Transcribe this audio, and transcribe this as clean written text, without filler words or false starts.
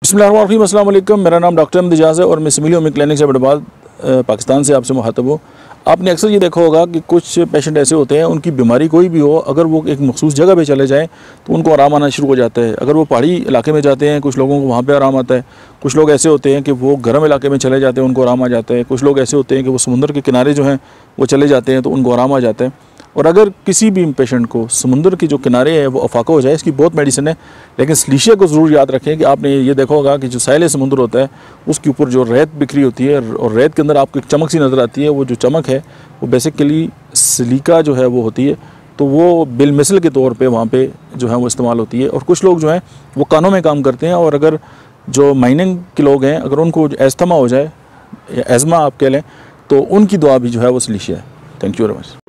बिस्मिल्लाहिर्रहमानिर्रहीम, अस्सलाम वालेकुम। मेरा नाम डॉक्टर अहमद इजाज़ है और मैं सिविल होमियो क्लिनिक से बड़बाद पाकिस्तान से आपसे मुखातब हूँ। आपने अक्सर ये देखा होगा कि कुछ पेशेंट ऐसे होते हैं, उनकी बीमारी कोई भी हो, अगर वो एक मखसूस जगह पे चले जाएँ तो उनको आराम आना शुरू हो जाता है। अगर वो पहाड़ी इलाके में जाते हैं, कुछ लोगों को वहाँ पे आराम आता है। कुछ लोग ऐसे होते हैं कि वो गर्म इलाके में चले जाते हैं, उनको आराम आ जाता है। कुछ लोग ऐसे होते हैं कि वो समुंदर के किनारे जो हैं वो चले जाते हैं तो उनको आराम आ जाता है। और अगर किसी भी पेशेंट को समुंदर के जो किनारे हैं वो अफाका हो जाए, इसकी बहुत मेडिसिन है, लेकिन सलीशिया को ज़रूर याद रखें कि आपने ये देखा होगा कि जो साहिल समुंदर होता है उसके ऊपर जो रेत बिखरी होती है और रेत के अंदर आपको एक चमक सी नज़र आती है। वो जो चमक है वो बेसिकली सिलिका जो है वो होती है, तो वो बिलमिसल के तौर पे वहाँ पे जो है वो इस्तेमाल होती है। और कुछ लोग जो हैं वो कानों में काम करते हैं, और अगर जो माइनिंग के लोग हैं अगर उनको एस्थमा हो जाए या एज़मा आप कह लें तो उनकी दवा भी जो है वो सलीशिया है। Thank you very much.